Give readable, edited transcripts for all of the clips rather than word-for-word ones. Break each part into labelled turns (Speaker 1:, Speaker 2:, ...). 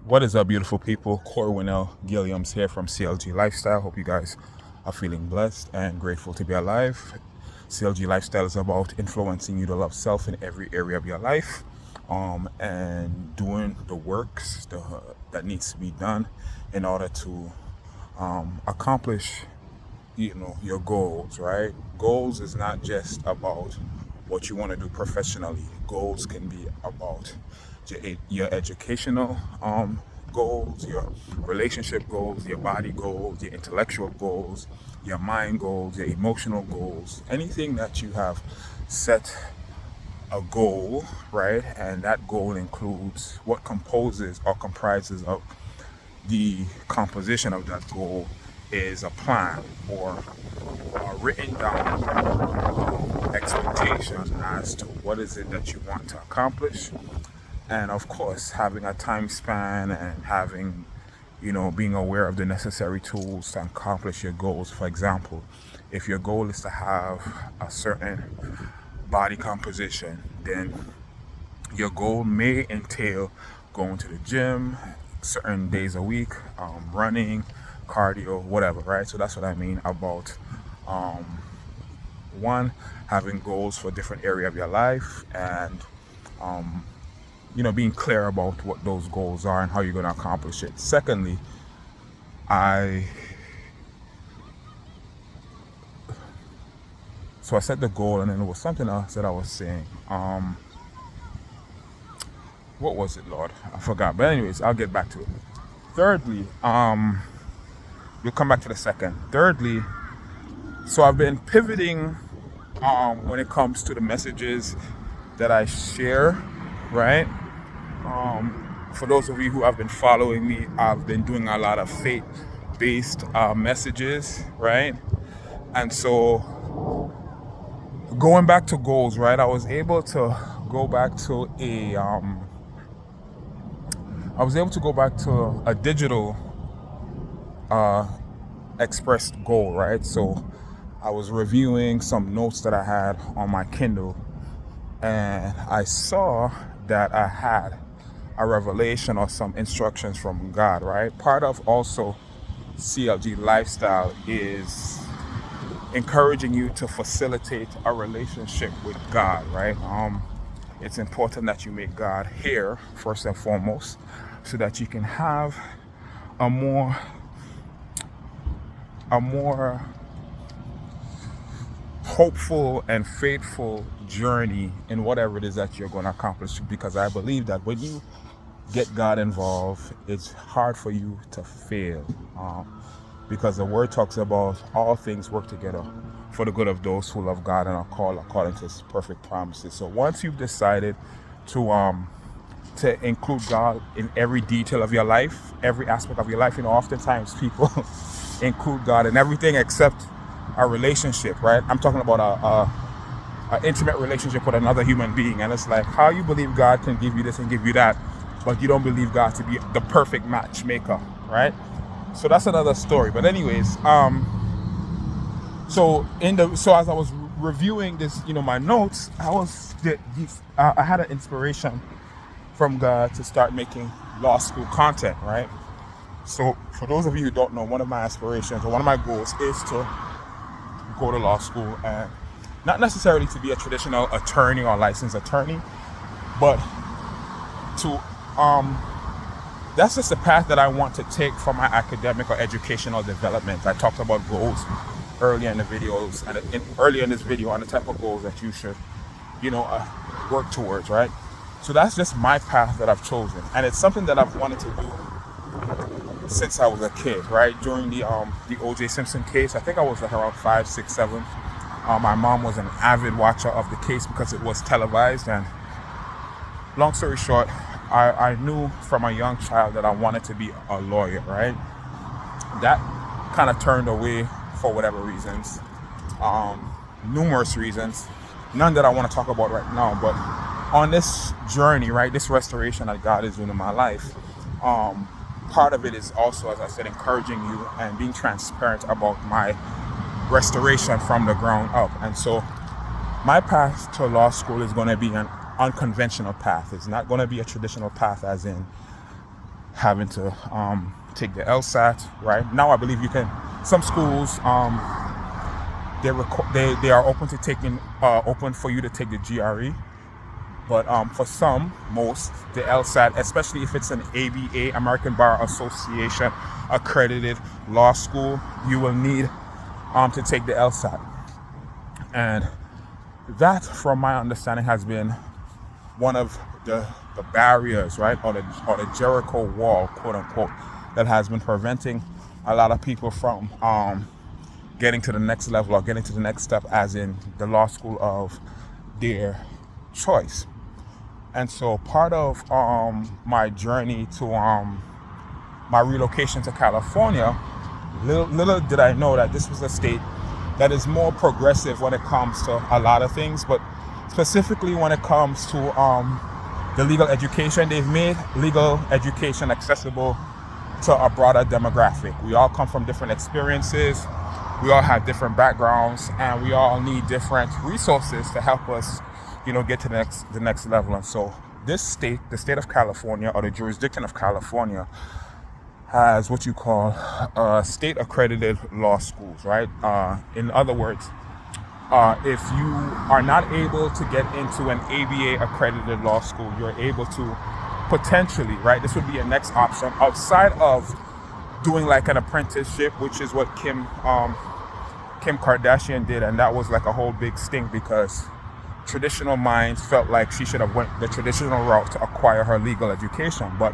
Speaker 1: What is up, beautiful people? Corwinell Gilliams here from CLG Lifestyle. Hope you guys are feeling blessed and grateful to be alive. CLG Lifestyle is about influencing you to love self in every area of your life, and doing the works that needs to be done in order to accomplish, your goals. Right? Goals is not just about what you want to do professionally. Goals can be about your educational goals, your relationship goals, your body goals, your intellectual goals, your mind goals, your emotional goals, anything that you have set a goal, right? And that goal includes what composes or comprises of the composition of that goal is a plan or a written down expectation as to what is it that you want to accomplish. And of course, having a time span and having, being aware of the necessary tools to accomplish your goals. For example, if your goal is to have a certain body composition, then your goal may entail going to the gym certain days a week, running, cardio, whatever, right? So that's what I mean about one, having goals for different area of your life, and being clear about what those goals are and how you're going to accomplish it. Secondly, I set the goal, and then there was something else that I was saying. What was it, Lord? I forgot. But anyways, I'll get back to it. Thirdly, we'll come back to the second. Thirdly, so I've been pivoting when it comes to the messages that I share, right? For those of you who have been following me, I've been doing a lot of faith-based messages, right? And so going back to goals, right? I was able to go back to a digital expressed goal, right? So I was reviewing some notes that I had on my Kindle, and I saw that I had a revelation or some instructions from God, right? Part of also CLG Lifestyle is encouraging you to facilitate a relationship with God, right? It's important that you make God here first and foremost, so that you can have a more hopeful and faithful journey in whatever it is that you're going to accomplish. Because I believe that when you get God involved, it's hard for you to fail, because the word talks about all things work together for the good of those who love God and are called according to his perfect promises. So once you've decided to include God in every detail of your life, every aspect of your life, oftentimes people include God in everything except a relationship, right? I'm talking about a intimate relationship with another human being, and it's like, how you believe God can give you this and give you that, but you don't believe God to be the perfect matchmaker, right? So that's another story. But anyways, so as I was reviewing this, my notes, I had an inspiration from God to start making law school content, right? So for those of you who don't know, one of my aspirations or one of my goals is to go to law school, and not necessarily to be a traditional attorney or licensed attorney, but to that's just the path that I want to take for my academic or educational development. I talked about goals earlier in the videos and earlier in this video on the type of goals that you should, work towards, right? So that's just my path that I've chosen, and it's something that I've wanted to do since I was a kid, right? During the O.J. Simpson case, I think I was like around 5, 6, 7. My mom was an avid watcher of the case because it was televised, and long story short, I knew from a young child that I wanted to be a lawyer, right? That kind of turned away for whatever reasons, numerous reasons, none that I want to talk about right now. But on this journey, right, this restoration that God is doing in my life, part of it is also, as I said, encouraging you and being transparent about my restoration from the ground up. And so my path to law school is going to be an unconventional path. It's not going to be a traditional path, as in having to take the LSAT. Right now, I believe you can. Some schools they are open to taking open for you to take the GRE. But for most, the LSAT, especially if it's an ABA, American Bar Association accredited law school, you will need to take the LSAT. And that, from my understanding, has been one of the barriers, right, or the Jericho wall, quote unquote, that has been preventing a lot of people from getting to the next level or getting to the next step, as in the law school of their choice. And so part of my journey to my relocation to California, little did I know that this was a state that is more progressive when it comes to a lot of things, but specifically when it comes to the legal education. They've made legal education accessible to a broader demographic. We all come from different experiences, we all have different backgrounds, and we all need different resources to help us get to the next level. And so this state, the state of California, or the jurisdiction of California, has what you call state accredited law schools, right? In other words, if you are not able to get into an ABA accredited law school, you're able to potentially, right? This would be a next option outside of doing like an apprenticeship, which is what Kim Kardashian did, and that was like a whole big sting because traditional minds felt like she should have went the traditional route to acquire her legal education. But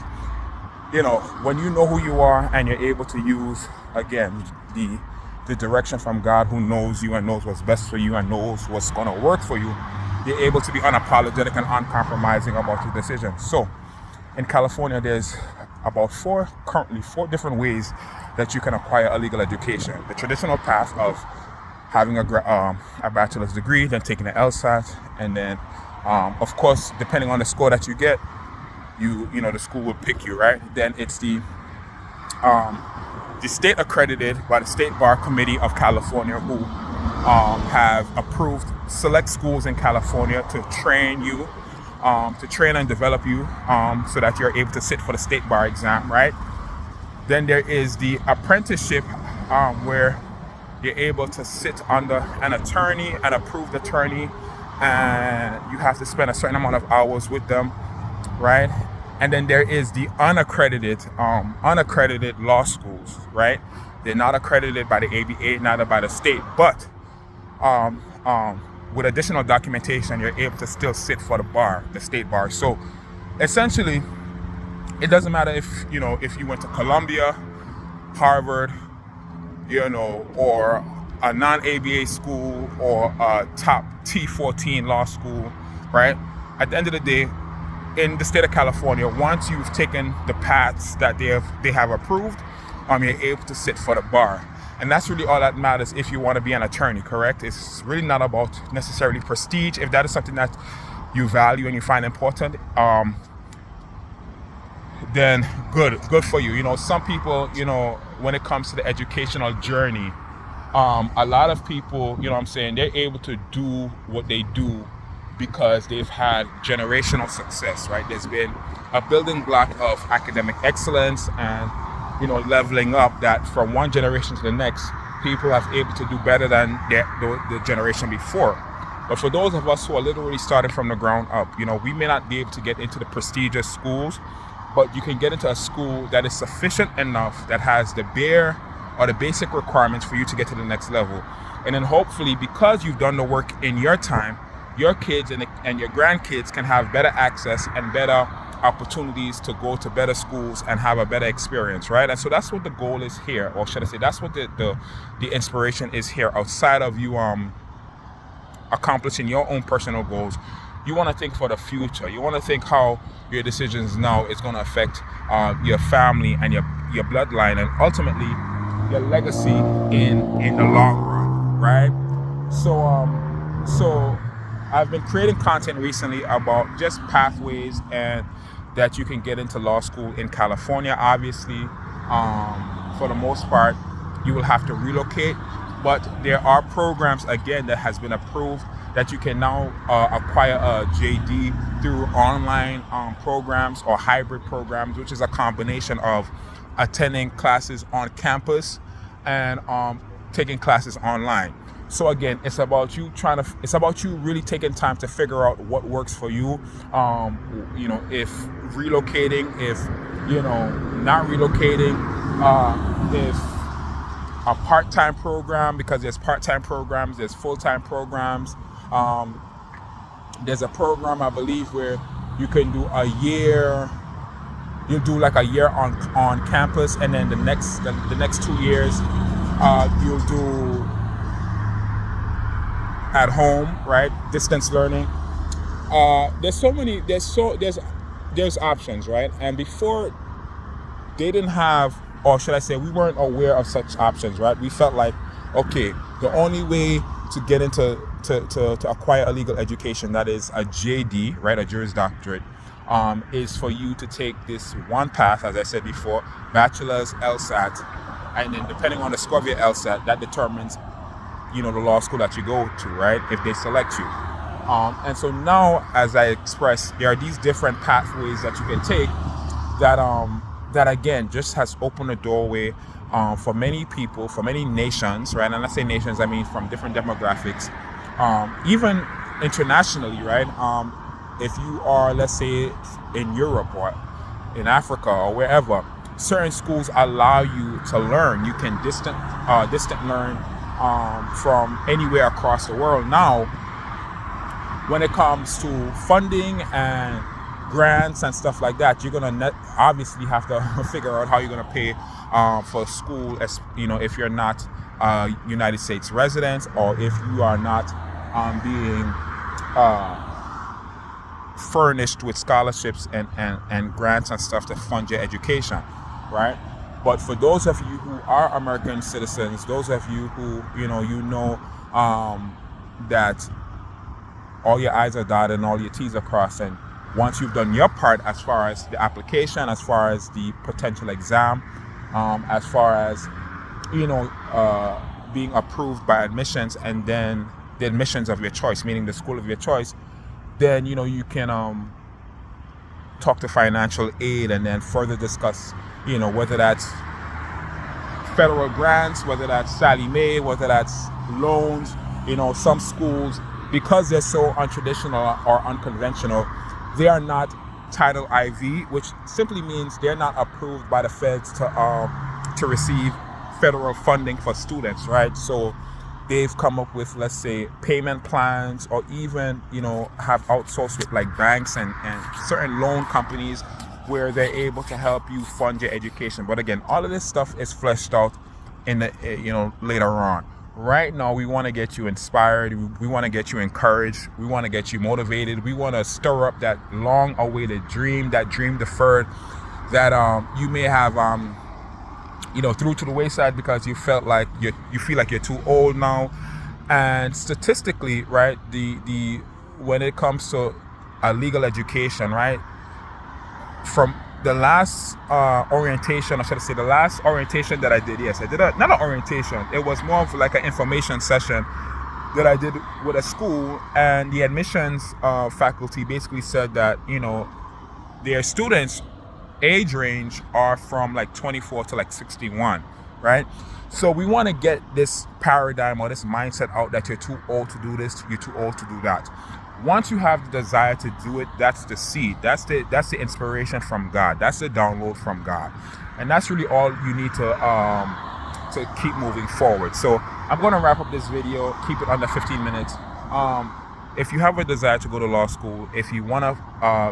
Speaker 1: when you know who you are and you're able to use, again, the direction from God, who knows you and knows what's best for you and knows what's going to work for you, you're able to be unapologetic and uncompromising about your decisions. So in California, there's about currently four different ways that you can acquire a legal education. The traditional path of having a bachelor's degree, then taking the LSAT, and then, of course, depending on the score that you get, the school will pick you, right? Then it's the state accredited by the State Bar Committee of California, who have approved select schools in California to train you, to train and develop you, so that you're able to sit for the state bar exam, right? Then there is the apprenticeship, where you're able to sit under an attorney, an approved attorney, and you have to spend a certain amount of hours with them, right? And then there is the unaccredited law schools, right? They're not accredited by the ABA, neither by the state, but with additional documentation, you're able to still sit for the state bar. So essentially, it doesn't matter if you went to Columbia, Harvard, or a non-ABA school, or a top T14 law school, right? At the end of the day, in the state of California, once you've taken the paths that they have approved, you're able to sit for the bar. And that's really all that matters if you want to be an attorney, correct? It's really not about necessarily prestige. If that is something that you value and you find important, then good for you. Some people, when it comes to the educational journey, a lot of people, they're able to do what they do because they've had generational success, right? There's been a building block of academic excellence and, leveling up, that from one generation to the next, people have able to do better than the generation before. But for those of us who are literally starting from the ground up, we may not be able to get into the prestigious schools, but you can get into a school that is sufficient enough, that has the bare or the basic requirements for you to get to the next level. And then hopefully, because you've done the work in your time, your kids and your grandkids can have better access and better opportunities to go to better schools and have a better experience, right? And so that's what the goal is here, or should I say, that's what the inspiration is here. Outside of you accomplishing your own personal goals, you want to think for the future. You want to think how your decisions now is going to affect your family and your bloodline, and ultimately your legacy in the long run, right? So I've been creating content recently about just pathways and that you can get into law school in California. Obviously, for the most part, you will have to relocate, but there are programs, again, that has been approved that you can now acquire a JD through online programs or hybrid programs, which is a combination of attending classes on campus and taking classes online. So again, it's about you really taking time to figure out what works for you. If relocating, if not relocating, if a part-time program, because there's part-time programs, there's full-time programs. There's a program, I believe, where you can do a year. You do like a year on campus, and then the next 2 years you'll do at home, right? Distance learning. There's options, right? And before, they didn't have, or should I say, we weren't aware of such options, right? We felt like, okay, the only way to get into to acquire a legal education, that is a JD, right, a Juris Doctorate, is for you to take this one path, as I said before, bachelor's, LSAT, and then depending on the score of your LSAT, that determines, the law school that you go to, right, if they select you. And so now, as I expressed, there are these different pathways that you can take that again just has opened a doorway for many people, for many nations, right? And when I say nations, I mean from different demographics, even internationally, right? If you are, let's say, in Europe or in Africa or wherever, certain schools allow you to learn. You can distant learn from anywhere across the world. Now, when it comes to funding and grants and stuff like that, you're gonna obviously have to figure out how you're gonna pay for school, if you're not a United States resident, or if you are not being furnished with scholarships and grants and stuff to fund your education, right? But for those of you who are American citizens, those of you who that all your I's are dotted and all your T's are crossed, and once you've done your part as far as the application, as far as the potential exam, as far as being approved by admissions, and then the admissions of your choice, meaning the school of your choice, then you can talk to financial aid and then further discuss whether that's federal grants, whether that's Sally Mae, whether that's loans. Some schools, because they're so untraditional or unconventional, they are not Title IV, which simply means they're not approved by the feds to receive federal funding for students, right? So they've come up with, let's say, payment plans, or even have outsourced with like banks and certain loan companies where they're able to help you fund your education. But again, all of this stuff is fleshed out in the later on. Right now, we want to get you inspired. We want to get you encouraged. We want to get you motivated. We want to stir up that long-awaited dream, that dream deferred, that you may have threw to the wayside because you felt like you feel like you're too old now. And statistically, right, the when it comes to a legal education, right, from the last orientation, or should I say the last orientation that I did, yes, I did not an orientation, it was more of like an information session that I did with a school, and the admissions faculty basically said that, their students' age range are from like 24 to like 61, right? So we want to get this paradigm or this mindset out that you're too old to do this, you're too old to do that. Once you have the desire to do it, that's the seed. That's the inspiration from God. That's the download from God, and that's really all you need to keep moving forward. So I'm going to wrap up this video. Keep it under 15 minutes. If you have a desire to go to law school, if you want to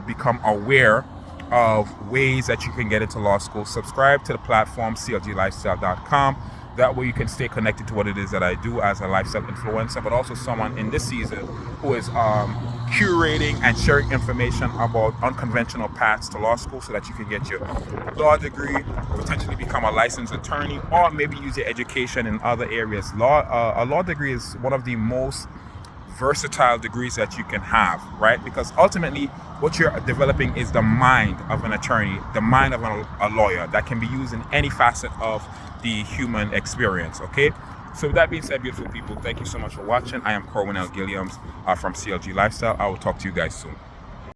Speaker 1: become aware of ways that you can get into law school, subscribe to the platform clglifestyle.com. That way you can stay connected to what it is that I do as a lifestyle influencer, but also someone in this season who is curating and sharing information about unconventional paths to law school so that you can get your law degree, potentially become a licensed attorney, or maybe use your education in other areas. A law degree is one of the most versatile degrees that you can have, right? Because ultimately what you're developing is the mind of an attorney, the mind of a lawyer that can be used in any facet of the human experience, okay? So with that being said, beautiful people, thank you so much for watching. I am Corwin L. Gilliams from CLG Lifestyle. I will talk to you guys soon.